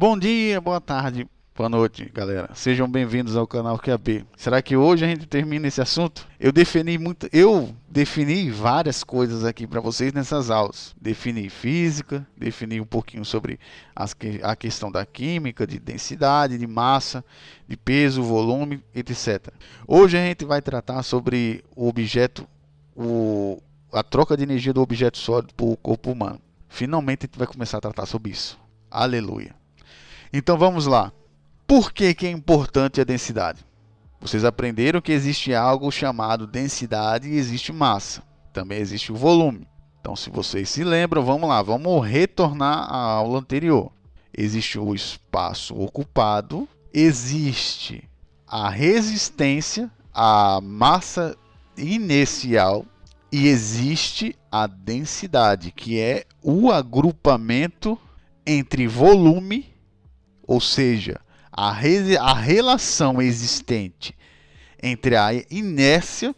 Bom dia, boa tarde, boa noite, galera. Sejam bem-vindos ao canal QAB. Será que hoje a gente termina esse assunto? Eu defini várias coisas aqui para vocês nessas aulas. Defini física, defini um pouquinho sobre a questão da química, de densidade, de massa, de peso, volume, etc. Hoje a gente vai tratar sobre o objeto, a troca de energia do objeto sólido para o corpo humano. Finalmente a gente vai começar a tratar sobre isso. Aleluia. Então vamos lá. Por que é importante a densidade? Vocês aprenderam que existe algo chamado densidade e existe massa. Também existe o volume. Então, se vocês se lembram, vamos lá, vamos retornar à aula anterior. Existe o espaço ocupado, existe a resistência, a massa inercial e existe a densidade, que é o agrupamento entre volume, ou seja, a relação existente entre a inércia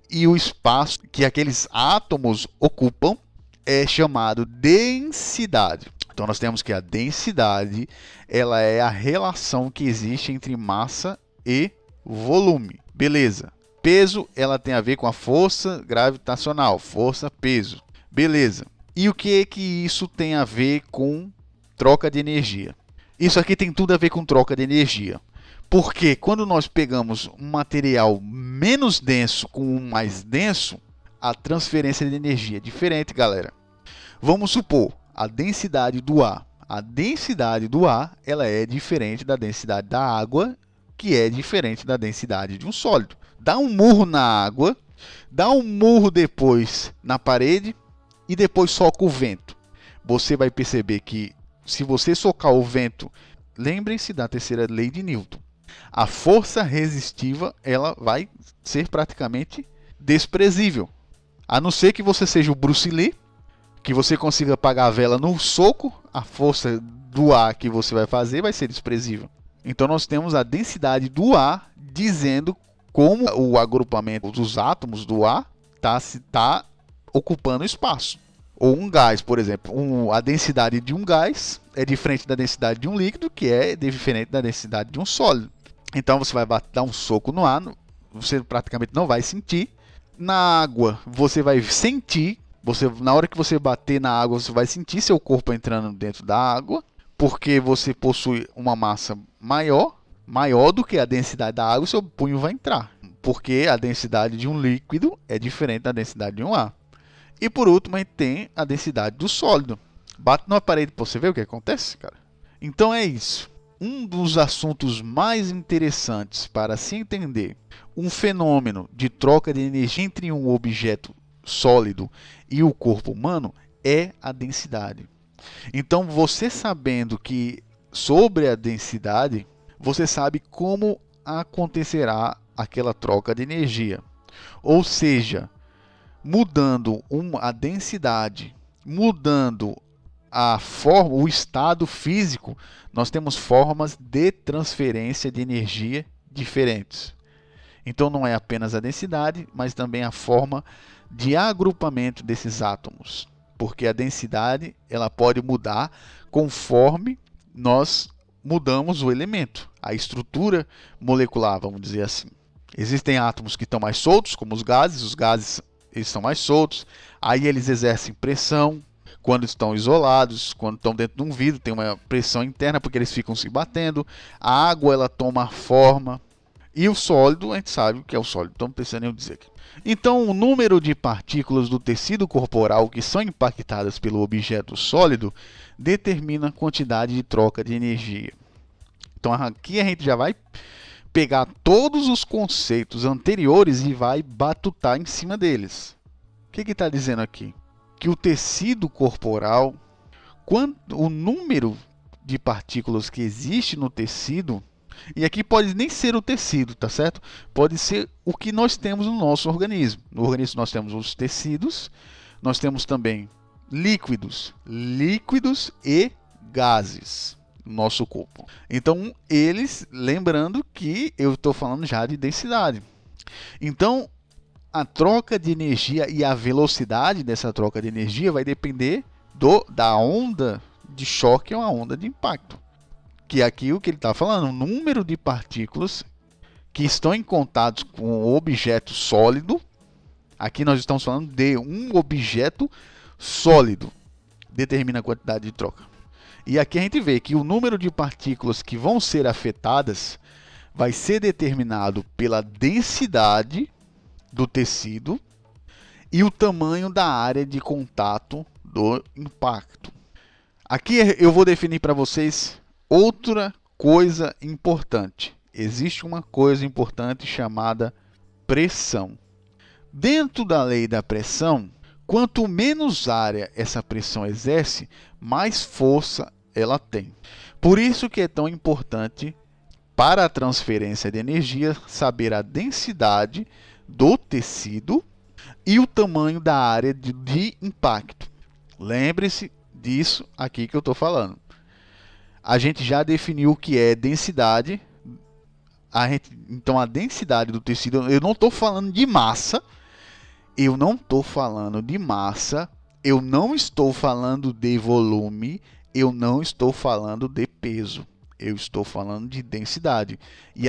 e o espaço que aqueles átomos ocupam é chamado densidade. Então nós temos que a densidade, ela é a relação que existe entre massa e volume. Beleza. Peso, ela tem a ver com a força gravitacional, força-peso. Beleza. E o que é que isso tem a ver com troca de energia? Isso aqui tem tudo a ver com troca de energia. Porque quando nós pegamos um material menos denso com um mais denso, a transferência de energia é diferente, galera. Vamos supor a densidade do ar. A densidade do ar, ela é diferente da densidade da água, que é diferente da densidade de um sólido. Dá um murro na água, dá um murro depois na parede e depois soca o vento. Você vai perceber que se você socar o vento, lembrem-se da terceira lei de Newton. A força resistiva, ela vai ser praticamente desprezível. A não ser que você seja o Bruce Lee, que você consiga apagar a vela no soco, a força do ar que você vai fazer vai ser desprezível. Então nós temos a densidade do ar dizendo como o agrupamento dos átomos do ar está ocupando espaço. Ou um gás, por exemplo, a densidade de um gás é diferente da densidade de um líquido, que é diferente da densidade de um sólido. Então você vai dar um soco no ar, você praticamente não vai sentir. Na água, você vai sentir, na hora que você bater na água, você vai sentir seu corpo entrando dentro da água, porque você possui uma massa maior do que a densidade da água, o seu punho vai entrar. Porque a densidade de um líquido é diferente da densidade de um ar. E por último, a gente tem a densidade do sólido. Bate numa parede para você ver o que acontece, cara. Então é isso. Um dos assuntos mais interessantes para se entender um fenômeno de troca de energia entre um objeto sólido e o corpo humano é a densidade. Então, você sabendo que sobre a densidade, você sabe como acontecerá aquela troca de energia. Ou seja, mudando a densidade, mudando a forma, o estado físico, nós temos formas de transferência de energia diferentes. Então não é apenas a densidade, mas também a forma de agrupamento desses átomos, porque a densidade ela pode mudar conforme nós mudamos o elemento, a estrutura molecular, vamos dizer assim. Existem átomos que estão mais soltos, como os gases eles são mais soltos, aí eles exercem pressão quando estão isolados, quando estão dentro de um vidro, tem uma pressão interna porque eles ficam se batendo, a água ela toma forma, e o sólido, a gente sabe o que é o sólido, então não precisa nem eu dizer aqui. Então, o número de partículas do tecido corporal que são impactadas pelo objeto sólido determina a quantidade de troca de energia. Então, aqui a gente já vai pegar todos os conceitos anteriores e vai batutar em cima deles. O que está dizendo aqui? Que o tecido corporal, o número de partículas que existe no tecido, e aqui pode nem ser o tecido, tá certo? Pode ser o que nós temos no nosso organismo. No organismo nós temos os tecidos, nós temos também líquidos e gases no nosso corpo. Então, lembrando que eu estou falando já de densidade. Então, a troca de energia e a velocidade dessa troca de energia vai depender da onda de choque ou a onda de impacto. Que aqui o que ele está falando, o número de partículas que estão em contato com o objeto sólido. Aqui nós estamos falando de um objeto sólido, determina a quantidade de troca. E aqui a gente vê que o número de partículas que vão ser afetadas vai ser determinado pela densidade do tecido e o tamanho da área de contato do impacto. Aqui eu vou definir para vocês outra coisa importante. Existe uma coisa importante chamada pressão. Dentro da lei da pressão, quanto menos área essa pressão exerce, mais força ela tem. Por isso que é tão importante para a transferência de energia saber a densidade do tecido e o tamanho da área de impacto. Lembre-se disso aqui que eu estou falando. A gente já definiu o que é densidade. Então a densidade do tecido, eu não estou falando de massa. Eu não estou falando de massa, eu não estou falando de volume, eu não estou falando de peso, eu estou falando de densidade. E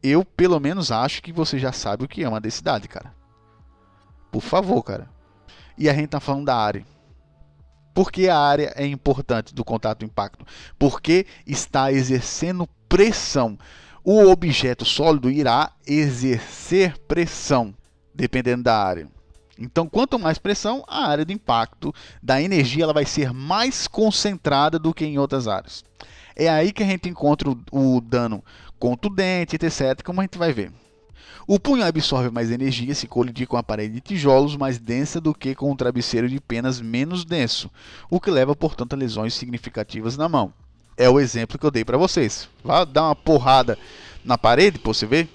eu pelo menos acho que você já sabe o que é uma densidade, cara. Por favor, cara. E a gente está falando da área. Por que a área é importante do contato-impacto? Porque está exercendo pressão. O objeto sólido irá exercer pressão, dependendo da área. Então, quanto mais pressão, a área de impacto da energia ela vai ser mais concentrada do que em outras áreas. É aí que a gente encontra o dano contundente, etc., como a gente vai ver. O punho absorve mais energia se colidir com a parede de tijolos mais densa do que com um travesseiro de penas menos denso, o que leva, portanto, a lesões significativas na mão. É o exemplo que eu dei para vocês. Vá dar uma porrada na parede para você ver.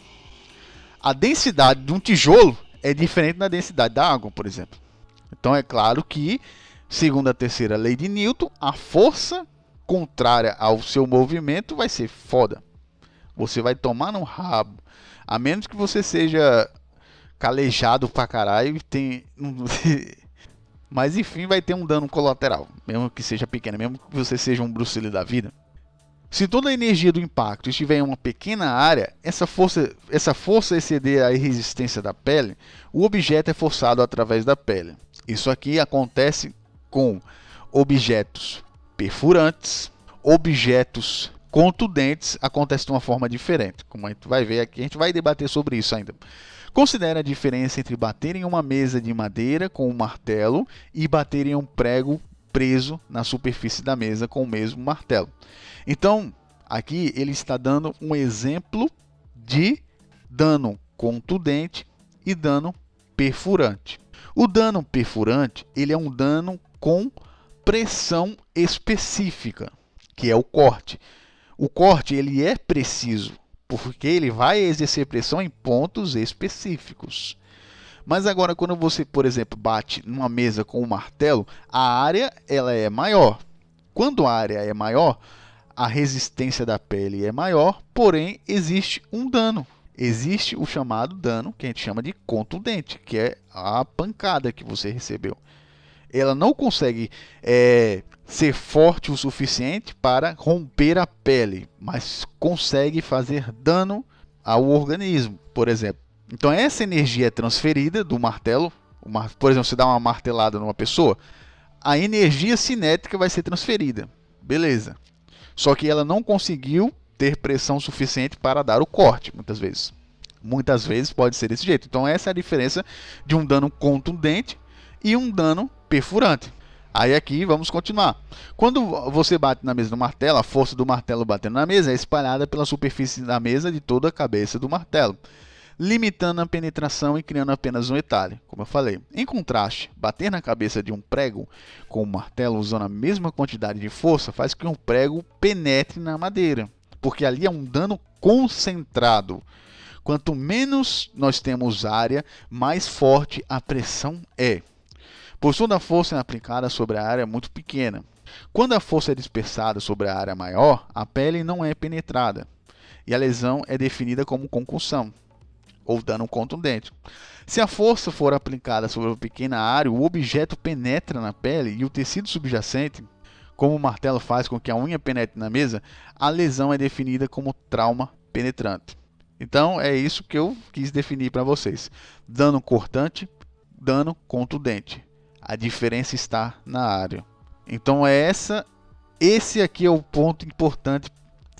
A densidade de um tijolo é diferente da densidade da água, por exemplo. Então é claro que, segundo a terceira lei de Newton, a força contrária ao seu movimento vai ser foda. Você vai tomar no rabo. A menos que você seja calejado pra caralho e tem... Mas enfim, vai ter um dano colateral, mesmo que seja pequeno, mesmo que você seja um Bruce Lee da vida. Se toda a energia do impacto estiver em uma pequena área, essa força exceder a resistência da pele, o objeto é forçado através da pele. Isso aqui acontece com objetos perfurantes, objetos contundentes, acontece de uma forma diferente. Como a gente vai ver aqui, a gente vai debater sobre isso ainda. Considere a diferença entre bater em uma mesa de madeira com um martelo e bater em um prego preso na superfície da mesa com o mesmo martelo. Então, aqui ele está dando um exemplo de dano contundente e dano perfurante. O dano perfurante, ele é um dano com pressão específica, que é o corte. O corte ele é preciso, porque ele vai exercer pressão em pontos específicos. Mas agora quando você, por exemplo, bate numa mesa com um martelo, a área ela é maior. Quando a área é maior, a resistência da pele é maior, porém existe um dano. Existe o chamado dano, que a gente chama de contundente, que é a pancada que você recebeu. Ela não consegue ser forte o suficiente para romper a pele, mas consegue fazer dano ao organismo, por exemplo. Então essa energia é transferida do martelo, por exemplo, você dá uma martelada numa pessoa, a energia cinética vai ser transferida, beleza. Só que ela não conseguiu ter pressão suficiente para dar o corte, muitas vezes. Muitas vezes pode ser desse jeito. Então essa é a diferença de um dano contundente e um dano perfurante. Aí aqui vamos continuar. Quando você bate na mesa do martelo, a força do martelo batendo na mesa é espalhada pela superfície da mesa de toda a cabeça do martelo, limitando a penetração e criando apenas um entalhe, como eu falei. Em contraste, bater na cabeça de um prego com um martelo usando a mesma quantidade de força faz com que um prego penetre na madeira, porque ali é um dano concentrado. Quanto menos nós temos área, mais forte a pressão é. Pois toda a força é aplicada sobre a área muito pequena. Quando a força é dispersada sobre a área maior, a pele não é penetrada e a lesão é definida como concussão ou dano contundente. Se a força for aplicada sobre uma pequena área, o objeto penetra na pele e o tecido subjacente como o martelo faz com que a unha penetre na mesa, a lesão é definida como trauma penetrante. Então é isso que eu quis definir para vocês. Dano cortante, dano contundente. A diferença está na área. Então esse aqui é o ponto importante,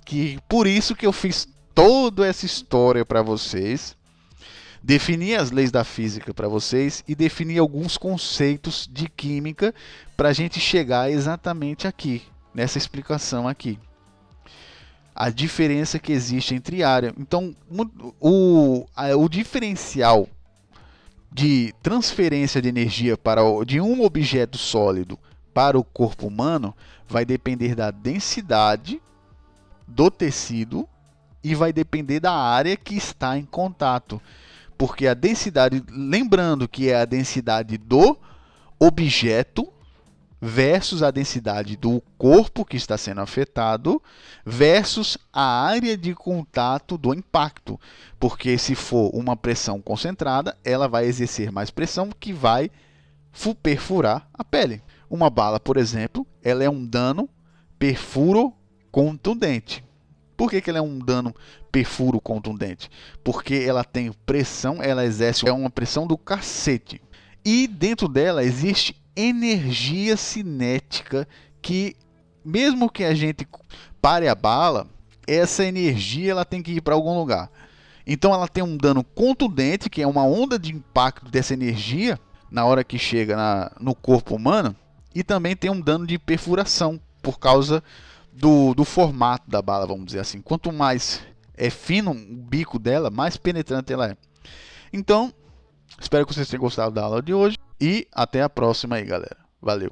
que por isso que eu fiz toda essa história para vocês. Definir as leis da física para vocês e definir alguns conceitos de química para a gente chegar exatamente aqui, nessa explicação aqui. A diferença que existe entre área. Então, o diferencial de transferência de energia de um objeto sólido para o corpo humano vai depender da densidade do tecido e vai depender da área que está em contato. Porque a densidade, lembrando que é a densidade do objeto versus a densidade do corpo que está sendo afetado versus a área de contato do impacto. Porque se for uma pressão concentrada, ela vai exercer mais pressão que vai perfurar a pele. Uma bala, por exemplo, ela é um dano perfuro contundente. Por que ela é um dano perfuro contundente? Porque ela tem pressão, ela exerce uma pressão do cacete. E dentro dela existe energia cinética que, mesmo que a gente pare a bala, essa energia ela tem que ir para algum lugar. Então ela tem um dano contundente, que é uma onda de impacto dessa energia na hora que chega no corpo humano, e também tem um dano de perfuração por causa do formato da bala, vamos dizer assim. Quanto mais é fino o bico dela, mais penetrante ela é. Então, espero que vocês tenham gostado da aula de hoje e até a próxima aí, galera. Valeu!